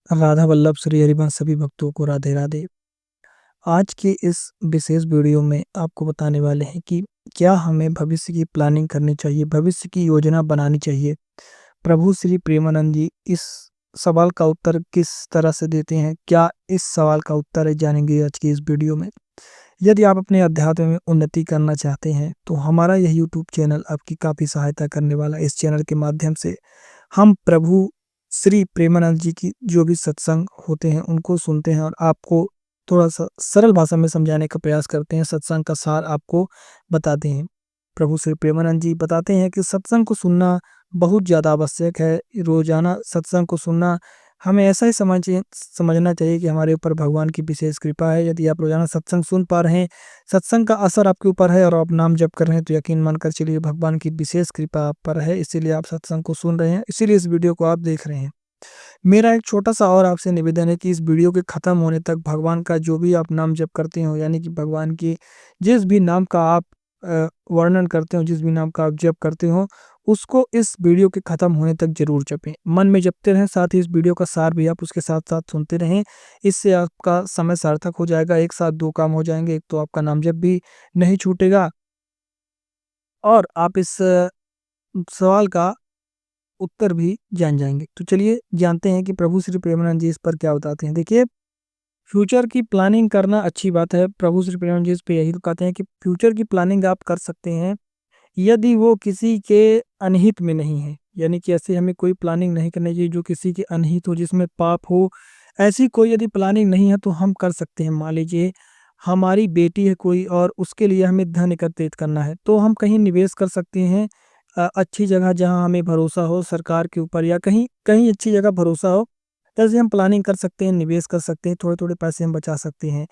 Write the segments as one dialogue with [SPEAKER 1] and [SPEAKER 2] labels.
[SPEAKER 1] राधा वल्लभ श्री हरिवंश सभी भक्तों को राधे राधे। आज के इस विशेष वीडियो में आपको बताने वाले हैं कि क्या हमें भविष्य की प्लानिंग करनी चाहिए, भविष्य की योजना बनानी चाहिए। प्रभु श्री प्रेमानंद जी इस सवाल का उत्तर किस तरह से देते हैं, क्या इस सवाल का उत्तर है, जानेंगे आज की इस वीडियो में। यदि आप अपने अध्यात्म में उन्नति करना चाहते हैं तो हमारा यह यूट्यूब चैनल आपकी काफ़ी सहायता करने वाला है। इस चैनल के माध्यम से हम प्रभु श्री प्रेमानंद जी की जो भी सत्संग होते हैं उनको सुनते हैं और आपको थोड़ा सा सरल भाषा में समझाने का प्रयास करते हैं, सत्संग का सार आपको बताते हैं। प्रभु श्री प्रेमानंद जी बताते हैं कि सत्संग को सुनना बहुत ज़्यादा आवश्यक है। रोजाना सत्संग को सुनना हमें ऐसा ही समझना चाहिए कि हमारे ऊपर भगवान की विशेष कृपा है। यदि आप रोजाना सत्संग सुन पा रहे हैं, सत्संग का असर आपके ऊपर है और आप नाम जप कर रहे हैं, तो यकीन मानकर चलिए भगवान की विशेष कृपा आप पर है, इसीलिए आप सत्संग को सुन रहे हैं, इसीलिए इस वीडियो को आप देख रहे हैं। मेरा एक छोटा सा और आपसे निवेदन है कि इस वीडियो के खत्म होने तक भगवान का जो भी आप नाम जप करते हो, यानी कि भगवान की जिस भी नाम का आप वर्णन करते हो, जिस भी नाम का आप जप करते हो, उसको इस वीडियो के खत्म होने तक जरूर जपें। मन में जपते रहें, साथ ही इस वीडियो का सार भी आप उसके साथ साथ सुनते रहें। इससे आपका समय सार्थक हो जाएगा। एक साथ दो काम हो जाएंगे, एक तो आपका नाम जप भी नहीं छूटेगा और आप इस सवाल का उत्तर भी जान जाएंगे। तो चलिए जानते हैं कि प्रभु श्री प्रेमानंद जी इस पर क्या बताते हैं। देखिए, फ्यूचर की प्लानिंग करना अच्छी बात है। प्रभु श्री प्रेमानंद जी इस पे यही तो कहते हैं कि फ्यूचर की प्लानिंग आप कर सकते हैं यदि वो किसी के अनहित में नहीं है। यानी कि ऐसे हमें कोई प्लानिंग नहीं करनी चाहिए जो किसी के अनहित हो, जिसमें पाप हो। ऐसी कोई यदि प्लानिंग नहीं है तो हम कर सकते हैं। मान लीजिए हमारी बेटी है कोई और उसके लिए हमें धन एकत्रित करना है, तो हम कहीं निवेश कर सकते हैं अच्छी जगह जहां हमें भरोसा हो सरकार के ऊपर, या कहीं कहीं अच्छी जगह भरोसा हो। जैसे हम प्लानिंग कर सकते हैं, निवेश कर सकते हैं, थोड़े थोड़े पैसे हम बचा सकते हैं।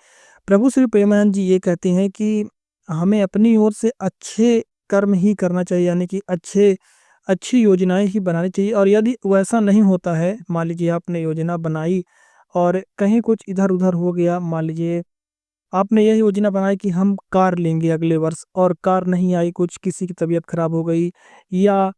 [SPEAKER 1] प्रभु श्री प्रेमानंद जी ये कहते हैं कि हमें अपनी ओर से अच्छे कर्म ही करना चाहिए, यानी कि अच्छी योजनाएं ही बनानी चाहिए। और यदि वैसा नहीं होता है, मान लीजिए आपने योजना बनाई और कहीं कुछ इधर उधर हो गया, मान लीजिए आपने यह योजना बनाई कि हम कार लेंगे अगले वर्ष और कार नहीं आई, कुछ किसी की तबीयत खराब हो गई या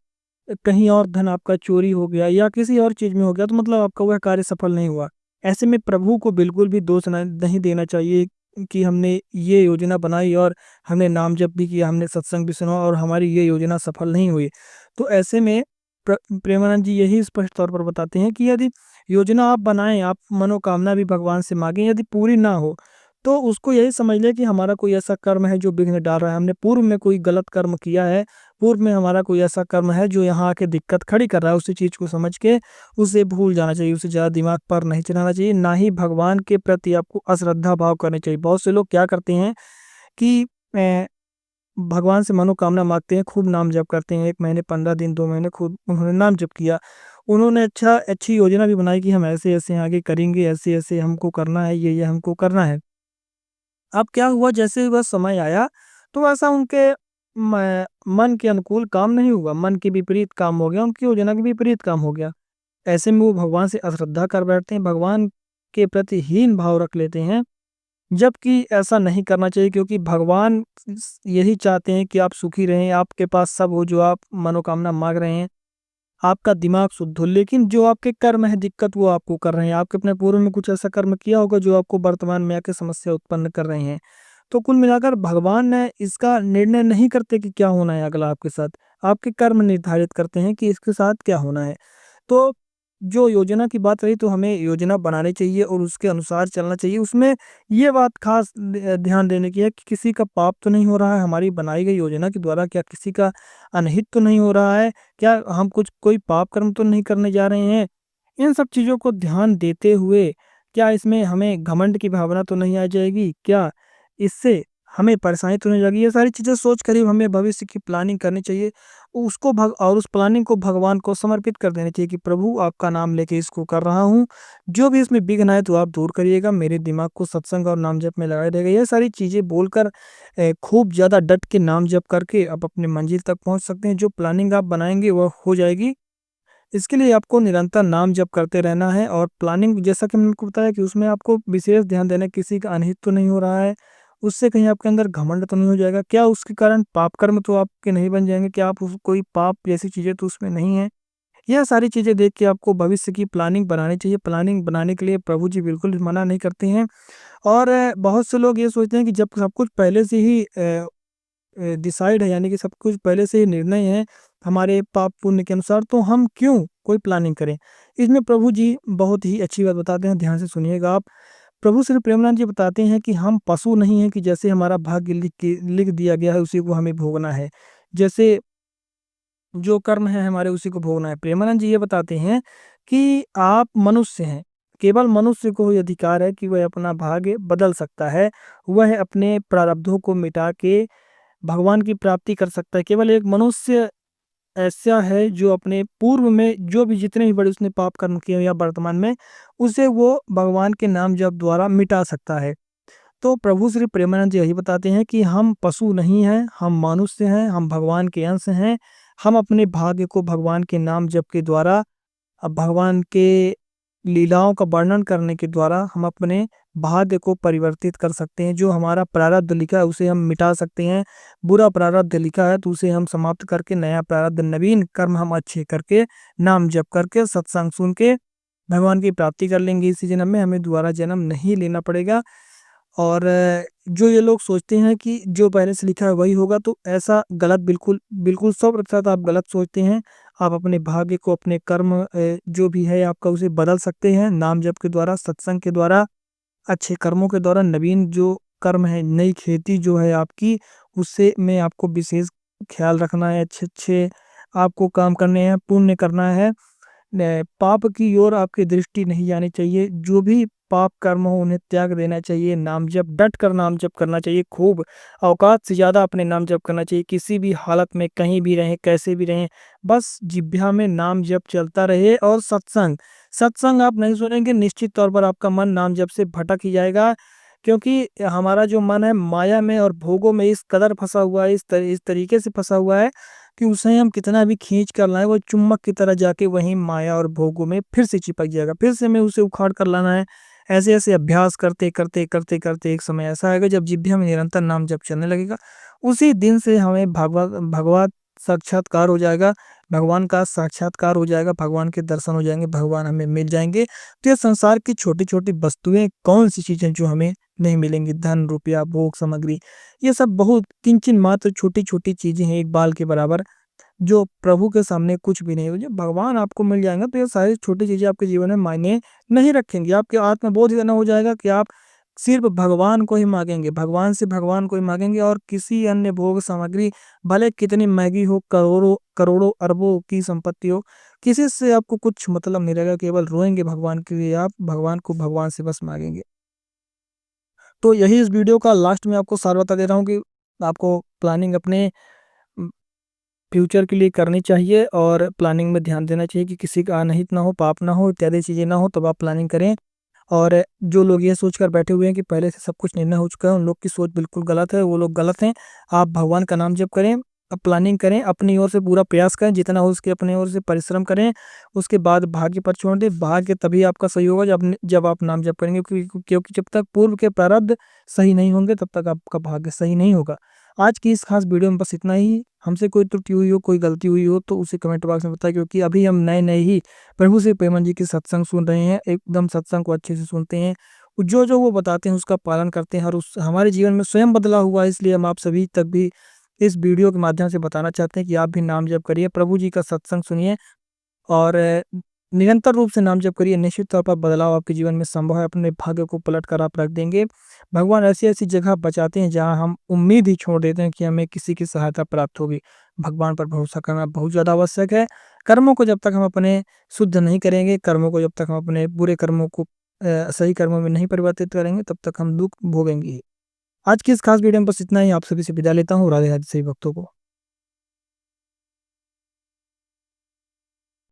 [SPEAKER 1] कहीं और धन आपका चोरी हो गया या किसी और चीज में हो गया, तो मतलब आपका वह कार्य सफल नहीं हुआ। ऐसे में प्रभु को बिल्कुल भी दोष नहीं देना चाहिए कि हमने ये योजना बनाई और हमने नाम जप भी किया, हमने सत्संग भी सुना और हमारी ये योजना सफल नहीं हुई। तो ऐसे में प्रेमानंद जी यही स्पष्ट तौर पर बताते हैं कि यदि योजना आप बनाएं, आप मनोकामना भी भगवान से मांगें, यदि पूरी ना हो तो उसको यही समझ लें कि हमारा कोई ऐसा कर्म है जो विघ्न डाल रहा है। हमने पूर्व में कोई गलत कर्म किया है, पूर्व में हमारा कोई ऐसा कर्म है जो यहाँ आके दिक्कत खड़ी कर रहा है। उसी चीज को समझ के उसे भूल जाना चाहिए, उसे ज़्यादा दिमाग पर नहीं चलाना चाहिए। ना ही भगवान के प्रति आपको अश्रद्धा भाव करनी चाहिए। बहुत से लोग क्या करते हैं कि भगवान से मनोकामना मांगते हैं, खूब नाम जप करते हैं, 1 महीने 15 दिन 2 महीने खूब उन्होंने नाम जप किया। उन्होंने अच्छी योजना भी बनाई कि हम ऐसे ऐसे आगे करेंगे, ऐसे ऐसे हमको करना है, ये हमको करना है। अब क्या हुआ, जैसे वह समय आया तो ऐसा उनके मन के अनुकूल काम नहीं हुआ, मन के विपरीत काम हो गया, उनकी योजना के विपरीत काम हो गया। ऐसे में वो भगवान से अश्रद्धा कर बैठते हैं, भगवान के प्रति हीन भाव रख लेते हैं। जबकि ऐसा नहीं करना चाहिए, क्योंकि भगवान यही चाहते हैं कि आप सुखी रहें, आपके पास सब हो जो आप मनोकामना मांग रहे हैं, आपका दिमाग शुद्ध हो। लेकिन जो आपके कर्म है दिक्कत वो आपको कर रहे हैं। आपके अपने पूर्व में कुछ ऐसा कर्म किया होगा जो आपको वर्तमान में आके समस्या उत्पन्न कर रहे हैं। तो कुल मिलाकर भगवान ने इसका निर्णय नहीं करते कि क्या होना है अगला आपके साथ, आपके कर्म निर्धारित करते हैं कि इसके साथ क्या होना है। तो जो योजना की बात रही, तो हमें योजना बनानी चाहिए और उसके अनुसार चलना चाहिए। उसमें ये बात खास ध्यान देने की है कि किसी का पाप तो नहीं हो रहा है हमारी बनाई गई योजना के द्वारा, क्या किसी का अनहित तो नहीं हो रहा है, क्या हम कुछ कोई पाप कर्म तो नहीं करने जा रहे हैं। इन सब चीज़ों को ध्यान देते हुए क्या इसमें हमें घमंड की भावना तो नहीं आ जाएगी, क्या इससे हमें परेशानी तो नहीं लगी। ये सारी चीज़ें सोच कर ही हमें भविष्य की प्लानिंग करनी चाहिए। उसको भग और उस प्लानिंग को भगवान को समर्पित कर देनी चाहिए कि प्रभु आपका नाम लेके इसको कर रहा हूँ, जो भी इसमें विघ्न आए तो आप दूर करिएगा, मेरे दिमाग को सत्संग और नाम जप में लगाए रहेगा। ये सारी चीज़ें बोलकर खूब ज़्यादा डट के नाम जप करके आप अपने मंजिल तक पहुँच सकते हैं। जो प्लानिंग आप बनाएंगे वह हो जाएगी। इसके लिए आपको निरंतर नाम जप करते रहना है और प्लानिंग, जैसा कि मैंने आपको बताया, कि उसमें आपको विशेष ध्यान देना है किसी का अनहित तो नहीं हो रहा है, उससे कहीं आपके अंदर घमंड तो नहीं हो जाएगा, क्या उसके कारण पाप कर्म तो आपके नहीं बन जाएंगे, क्या आप कोई पाप जैसी चीज़ें तो उसमें नहीं है। यह सारी चीज़ें देख के आपको भविष्य की प्लानिंग बनानी चाहिए। प्लानिंग बनाने के लिए प्रभु जी बिल्कुल भी मना नहीं करते हैं। और बहुत से लोग ये सोचते हैं कि जब सब कुछ पहले से ही डिसाइड है, यानी कि सब कुछ पहले से ही निर्णय है हमारे पाप पुण्य के अनुसार, तो हम क्यों कोई प्लानिंग करें। इसमें प्रभु जी बहुत ही अच्छी बात बताते हैं, ध्यान से सुनिएगा आप। प्रभु श्री प्रेमानंद जी बताते हैं कि हम पशु नहीं हैं कि जैसे हमारा भाग्य लिख दिया गया है उसी को हमें भोगना है, जैसे जो कर्म है हमारे उसी को भोगना है। प्रेमानंद जी ये बताते हैं कि आप मनुष्य हैं, केवल मनुष्य को ही अधिकार है कि वह अपना भाग्य बदल सकता है, वह अपने प्रारब्धों को मिटा के भगवान की प्राप्ति कर सकता है। केवल एक मनुष्य ऐसा है जो अपने पूर्व में जो भी जितने भी बड़े उसने पाप कर्म किए या वर्तमान में, उसे वो भगवान के नाम जप द्वारा मिटा सकता है। तो प्रभु श्री प्रेमानंद जी यही बताते हैं कि हम पशु नहीं हैं, हम मनुष्य हैं, हम भगवान के अंश हैं। हम अपने भाग्य को भगवान के नाम जप के द्वारा, अब भगवान के लीलाओं का वर्णन करने के द्वारा हम अपने भाग्य को परिवर्तित कर सकते हैं। जो हमारा प्रारब्ध लिखा है उसे हम मिटा सकते हैं। बुरा प्रारब्ध लिखा है तो उसे हम समाप्त करके नया प्रारब्ध, नवीन कर्म हम अच्छे करके, नाम जप करके, सत्संग सुन के भगवान की प्राप्ति कर लेंगे। इसी जन्म में हमें दोबारा जन्म नहीं लेना पड़ेगा। और जो ये लोग सोचते हैं कि जो पहले से लिखा है वही होगा, तो ऐसा गलत, बिल्कुल बिल्कुल 100% आप गलत सोचते हैं। आप अपने भाग्य को, अपने कर्म जो भी है आपका, उसे बदल सकते हैं नाम जप के द्वारा, सत्संग के द्वारा, अच्छे कर्मों के द्वारा। नवीन जो कर्म है, नई खेती जो है आपकी, उससे में आपको विशेष ख्याल रखना है। अच्छे अच्छे आपको काम करने हैं, पुण्य करना है। पाप की ओर आपकी दृष्टि नहीं जानी चाहिए। जो भी पाप कर्म हो उन्हें त्याग देना चाहिए। नाम जप, डट कर नाम जप करना चाहिए। खूब औकात से ज़्यादा अपने नाम जप करना चाहिए। किसी भी हालत में कहीं भी रहें, कैसे भी रहें, बस जिह्वा में नाम जप चलता रहे। और सत्संग, सत्संग आप नहीं सुनेंगे, निश्चित तौर पर आपका मन नाम जप से भटक ही जाएगा। क्योंकि हमारा जो मन है माया में और भोगों में इस कदर फंसा हुआ है, इस तरीके से फंसा हुआ है कि उसे हम कितना भी खींच कर लाएं, वो चुम्बक की तरह जाके वहीं माया और भोगों में फिर से चिपक जाएगा। फिर से हमें उसे उखाड़ कर लाना है। ऐसे ऐसे अभ्यास करते करते करते करते एक समय ऐसा आएगा जब जिह्वा में निरंतर नाम जप चलने लगेगा। उसी दिन से हमें भगवत साक्षात्कार हो जाएगा, भगवान का साक्षात्कार हो जाएगा, भगवान के दर्शन हो जाएंगे, भगवान हमें मिल जाएंगे। तो ये संसार की छोटी छोटी वस्तुएं कौन सी चीजें जो हमें नहीं मिलेंगी, धन रुपया भोग सामग्री, ये सब बहुत किंचन मात्र छोटी छोटी चीजें हैं, एक बाल के बराबर, जो प्रभु के सामने कुछ भी नहीं हो। जब भगवान आपको मिल जाएंगे तो ये सारी छोटी चीजें आपके जीवन में मायने नहीं रखेंगी। आपके आत्मबोध इतना हो जाएगा कि आप सिर्फ भगवान को ही मांगेंगे, भगवान से भगवान को ही मांगेंगे। और किसी अन्य भोग सामग्री भले कितनी महंगी हो, करोड़ों करोड़ों अरबों की संपत्ति हो, किसी से आपको कुछ मतलब नहीं रहेगा। केवल रोएंगे भगवान के लिए, आप भगवान को भगवान से बस मांगेंगे। तो यही इस वीडियो का लास्ट में आपको सार बता दे रहा हूँ कि आपको प्लानिंग अपने फ्यूचर के लिए करनी चाहिए। और प्लानिंग में ध्यान देना चाहिए कि किसी का अनहित ना हो, पाप ना हो, इत्यादि चीज़ें ना हो, तब आप प्लानिंग करें। और जो लोग ये सोचकर बैठे हुए हैं कि पहले से सब कुछ निर्णय हो चुका है, उन लोग की सोच बिल्कुल गलत है, वो लोग गलत हैं। आप भगवान का नाम जप करें, अब प्लानिंग करें, अपनी ओर से पूरा प्रयास करें, जितना हो उसके अपने ओर से परिश्रम करें। उसके बाद भाग्य पर छोड़ दें। भाग्य तभी आपका सही होगा जब आप नाम जप करेंगे, क्योंकि जब तक पूर्व के प्रारब्ध सही नहीं होंगे तब तक आपका भाग्य सही नहीं होगा। आज की इस खास वीडियो में बस इतना ही। हमसे कोई त्रुटि हुई हो, कोई गलती हुई हो तो उसे कमेंट बॉक्स में बताएं, क्योंकि अभी हम नए नए ही प्रभु श्री प्रेमानंद जी की सत्संग सुन रहे हैं। एकदम सत्संग को अच्छे से सुनते हैं, जो जो वो बताते हैं उसका पालन करते हैं, और उस हमारे जीवन में स्वयं बदला हुआ है। इसलिए हम आप सभी तक भी इस वीडियो के माध्यम से बताना चाहते हैं कि आप भी नाम जप करिए, प्रभु जी का सत्संग सुनिए और निरंतर रूप से नाम जप करिए। निश्चित तौर पर बदलाव आपके जीवन में संभव है। अपने भाग्य को पलट कर आप रख देंगे। भगवान ऐसी ऐसी जगह बचाते हैं जहां हम उम्मीद ही छोड़ देते हैं कि हमें किसी की सहायता प्राप्त होगी। भगवान पर भरोसा करना बहुत ज़्यादा आवश्यक है। कर्मों को जब तक हम अपने शुद्ध नहीं करेंगे, कर्मों को जब तक हम अपने बुरे कर्मों को सही कर्मों में नहीं परिवर्तित करेंगे, तब तक हम दुख भोगेंगे ही। आज की इस खास वीडियो में बस इतना ही। आप सभी से विदा लेता हूँ। राधे राधे सभी भक्तों को।